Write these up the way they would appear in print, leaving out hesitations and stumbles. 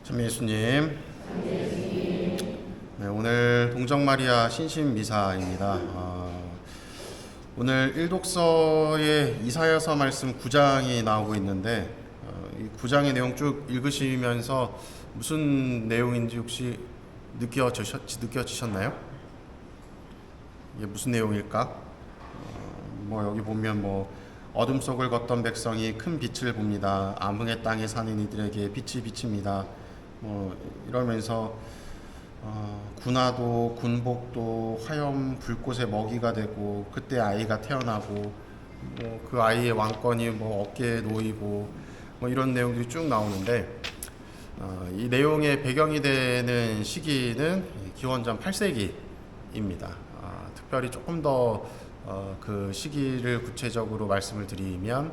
참 예수님. 네, 오늘 동정마리아 신신미사입니다. 오늘 일독서의 이사야서 말씀 9장이 나오고 있는데 이 9장의 내용 쭉 읽으시면서 무슨 내용인지 혹시 느껴지셨나요? 이게 무슨 내용일까? 여기 보면 어둠 속을 걷던 백성이 큰 빛을 봅니다. 암흑의 땅에 사는 이들에게 빛이 비칩니다. 이러면서 군화도 군복도 화염 불꽃의 먹이가 되고, 그때 아이가 태어나고 그 아이의 왕권이 어깨에 놓이고 이런 내용들이 쭉 나오는데, 이 내용의 배경이 되는 시기는 기원전 8세기입니다. 특별히 조금 더 그 시기를 구체적으로 말씀을 드리면,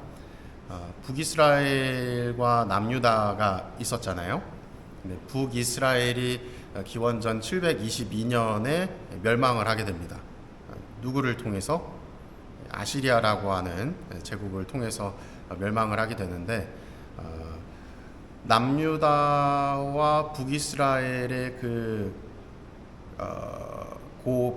북이스라엘과 남유다가 있었잖아요. 북이스라엘이 기원전 722년에 멸망을 하게 됩니다. 누구를 통해서? 아시리아라고 하는 제국을 통해서 멸망을 하게 되는데, 남유다와 북이스라엘의 그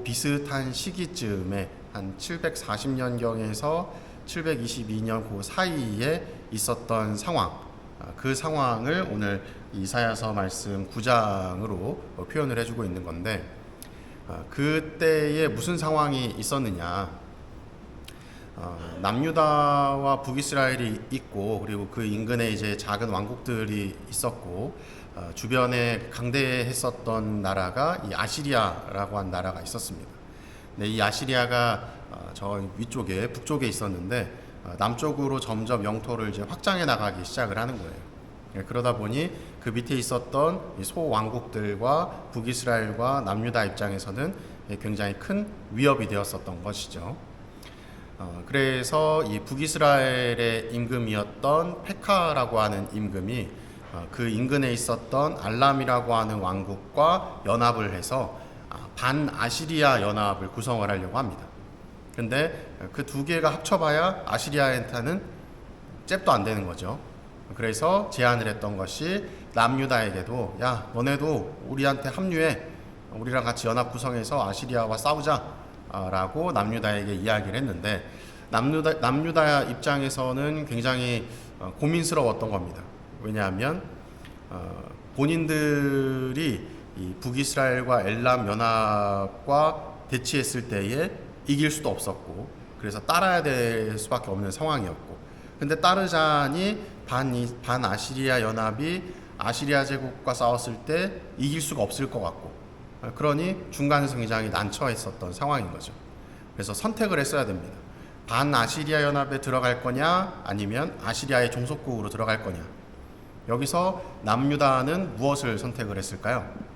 비슷한 시기쯤에 한 740년경에서 722년 그 사이에 있었던 상황, 그 상황을 오늘 이사야서 말씀 9장으로 표현을 해주고 있는 건데, 그때에 무슨 상황이 있었느냐. 남유다와 북이스라엘이 있고, 그리고 그 인근에 이제 작은 왕국들이 있었고, 주변에 강대했었던 나라가 이 아시리아라고 한 나라가 있었습니다. 이 아시리아가 저 위쪽에 북쪽에 있었는데, 남쪽으로 점점 영토를 이제 확장해 나가기 시작을 하는 거예요. 그러다 보니 그 밑에 있었던 소왕국들과 북이스라엘과 남유다 입장에서는 굉장히 큰 위협이 되었었던 것이죠. 그래서 이 북이스라엘의 임금이었던 페카라고 하는 임금이 그 인근에 있었던 알람이라고 하는 왕국과 연합을 해서 반아시리아 연합을 구성을 하려고 합니다. 근데 그 두 개가 합쳐봐야 아시리아한테는 잽도 안 되는 거죠. 그래서 제안을 했던 것이 남유다에게도, 야, 너네도 우리한테 합류해, 우리랑 같이 연합 구성해서 아시리아와 싸우자 라고 남유다에게 이야기를 했는데, 남유다 입장에서는 굉장히 고민스러웠던 겁니다. 왜냐하면 본인들이 이 북이스라엘과 엘람 연합과 대치했을 때에 이길 수도 없었고, 그래서 따라야 될 수밖에 없는 상황이었고, 근데 따르자니 반아시리아 연합이 아시리아 제국과 싸웠을 때 이길 수가 없을 것 같고, 그러니 중간에서 굉장히 난처했었던 상황인 거죠. 그래서 선택을 했어야 됩니다. 반아시리아 연합에 들어갈 거냐, 아니면 아시리아의 종속국으로 들어갈 거냐. 여기서 남유다는 무엇을 선택을 했을까요?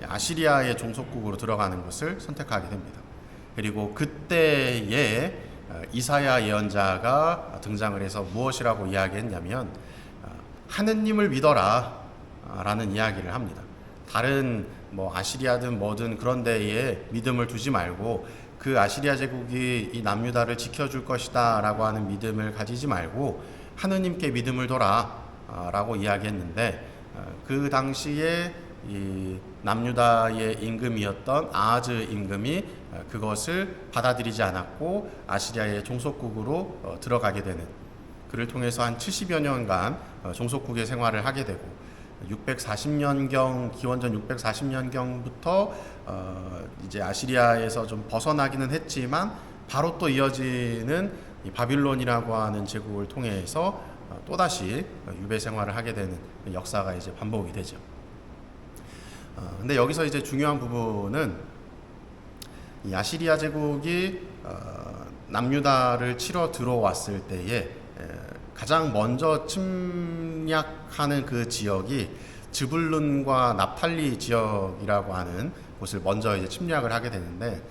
아시리아의 종속국으로 들어가는 것을 선택하게 됩니다. 그리고 그때에 이사야 예언자가 등장을 해서 무엇이라고 이야기했냐면, 하느님을 믿어라 라는 이야기를 합니다. 다른 아시리아든 뭐든 그런 데에 믿음을 두지 말고, 그 아시리아 제국이 이 남유다를 지켜줄 것이다 라고 하는 믿음을 가지지 말고 하느님께 믿음을 둬라 라고 이야기했는데, 그 당시에 이 남유다의 임금이었던 아하즈 임금이 그것을 받아들이지 않았고 아시리아의 종속국으로 들어가게 되는, 그를 통해서 한 70여 년간 종속국의 생활을 하게 되고, 640년경, 기원전 640년경부터 이제 아시리아에서 좀 벗어나기는 했지만 바로 또 이어지는 이 바빌론이라고 하는 제국을 통해서 또다시 유배 생활을 하게 되는 역사가 이제 반복이 되죠. 근데 여기서 이제 중요한 부분은, 이 아시리아 제국이 남유다를 치러 들어왔을 때에 가장 먼저 침략하는 그 지역이 즈불룬과 납탈리 지역이라고 하는 곳을 먼저 이제 침략을 하게 되는데,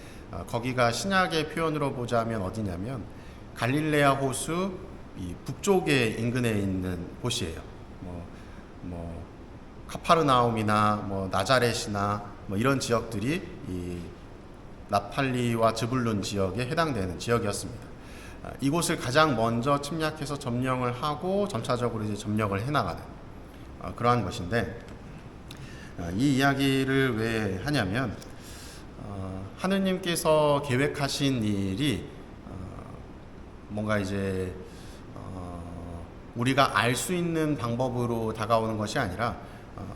거기가 신약의 표현으로 보자면 어디냐면 갈릴레아 호수 이 북쪽에 인근에 있는 곳이에요. 카파르나움이나 나자렛이나 이런 지역들이 이 납탈리와 즈불룬 지역에 해당되는 지역이었습니다. 이곳을 가장 먼저 침략해서 점령을 하고 점차적으로 이제 점령을 해나가는, 그러한 것인데, 이 이야기를 왜 하냐면 하느님께서 계획하신 일이 뭔가 이제 우리가 알 수 있는 방법으로 다가오는 것이 아니라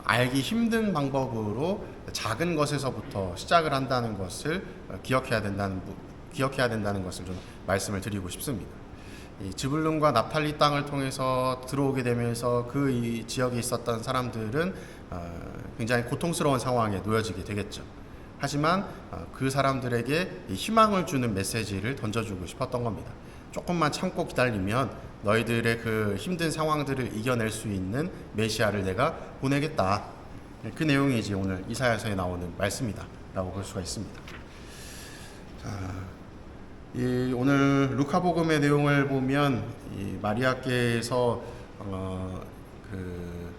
알기 힘든 방법으로 작은 것에서부터 시작을 한다는 것을 기억해야 된다는 것을 좀 말씀을 드리고 싶습니다. 이 즈불룬과 납탈리 땅을 통해서 들어오게 되면서 그 이 지역에 있었던 사람들은 굉장히 고통스러운 상황에 놓여지게 되겠죠. 하지만 그 사람들에게 희망을 주는 메시지를 던져주고 싶었던 겁니다. 조금만 참고 기다리면 너희들의 그 힘든 상황들을 이겨낼 수 있는 메시아를 내가 보내겠다. 그 내용이 이제 오늘 이사야서에 나오는 말씀이다 라고 볼 수가 있습니다. 자, 오늘 루카복음의 내용을 보면 이 마리아께서 그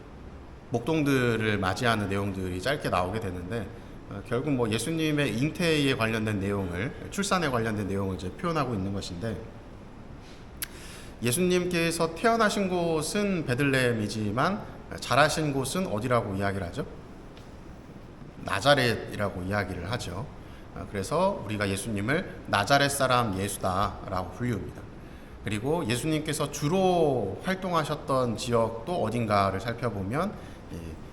목동들을 맞이하는 내용들이 짧게 나오게 되는데, 결국 뭐 예수님의 잉태에 관련된 내용을, 출산에 관련된 내용을 이제 표현하고 있는 것인데, 예수님께서 태어나신 곳은 베들레헴이지만 자라신 곳은 어디라고 이야기를 하죠? 나자렛이라고 이야기를 하죠. 그래서 우리가 예수님을 나자렛 사람 예수다라고 불립니다. 그리고 예수님께서 주로 활동하셨던 지역도 어딘가를 살펴보면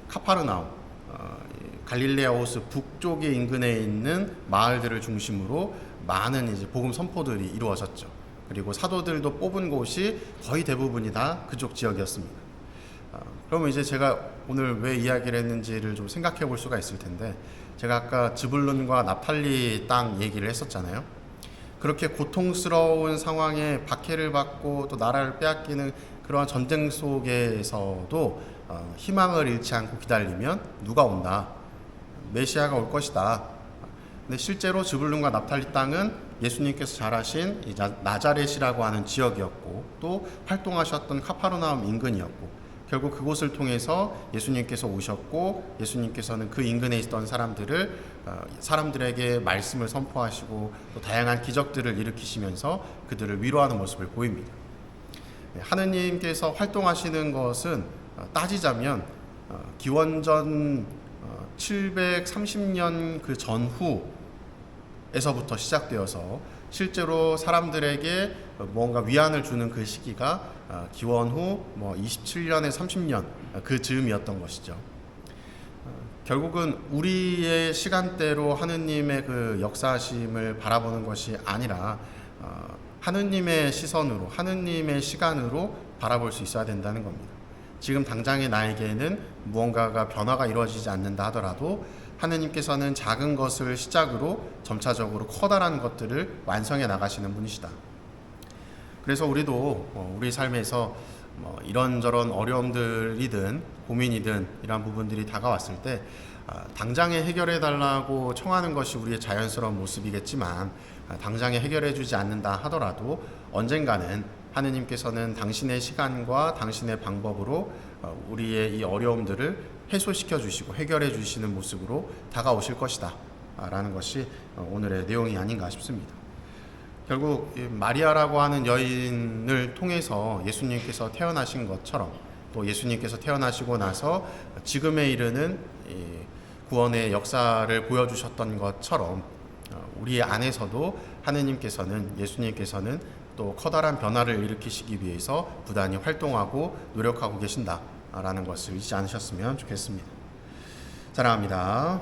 카파르나움, 갈릴레아 호수 북쪽의 인근에 있는 마을들을 중심으로 많은 이제 복음 선포들이 이루어졌죠. 그리고 사도들도 뽑은 곳이 거의 대부분이 다 그쪽 지역이었습니다. 그러면 이제 제가 오늘 왜 이야기를 했는지를 좀 생각해 볼 수가 있을 텐데, 제가 아까 즈불룬과 납탈리 땅 얘기를 했었잖아요. 그렇게 고통스러운 상황에 박해를 받고 또 나라를 빼앗기는 그러한 전쟁 속에서도 희망을 잃지 않고 기다리면 누가 온다? 메시아가 올 것이다. 근데 실제로 즈불룬과 납탈리 땅은 예수님께서 자라신 나자렛이라고 하는 지역이었고, 또 활동하셨던 카파르나움 인근이었고, 결국 그곳을 통해서 예수님께서 오셨고, 예수님께서는 그 인근에 있던 사람들에게 말씀을 선포하시고 또 다양한 기적들을 일으키시면서 그들을 위로하는 모습을 보입니다. 하느님께서 활동하시는 것은 따지자면 기원전 730년 그 전후에서부터 시작되어서 실제로 사람들에게 뭔가 위안을 주는 그 시기가 기원 후 27년에 30년 그 즈음이었던 것이죠. 결국은 우리의 시간대로 하느님의 그 역사하심을 바라보는 것이 아니라 하느님의 시선으로, 하느님의 시간으로 바라볼 수 있어야 된다는 겁니다. 지금 당장의 나에게는 무언가가 변화가 이루어지지 않는다 하더라도 하느님께서는 작은 것을 시작으로 점차적으로 커다란 것들을 완성해 나가시는 분이시다. 그래서 우리도 우리 삶에서 이런저런 어려움들이든 고민이든 이런 부분들이 다가왔을 때 당장에 해결해 달라고 청하는 것이 우리의 자연스러운 모습이겠지만, 당장에 해결해 주지 않는다 하더라도 언젠가는 하느님께서는 당신의 시간과 당신의 방법으로 우리의 이 어려움들을 해소시켜 주시고 해결해 주시는 모습으로 다가오실 것이다 라는 것이 오늘의 내용이 아닌가 싶습니다. 결국 마리아라고 하는 여인을 통해서 예수님께서 태어나신 것처럼, 또 예수님께서 태어나시고 나서 지금에 이르는 구원의 역사를 보여주셨던 것처럼 우리 안에서도 하느님께서는, 예수님께서는 또 커다란 변화를 일으키시기 위해서 부단히 활동하고 노력하고 계신다라는 것을 잊지 않으셨으면 좋겠습니다. 사랑합니다.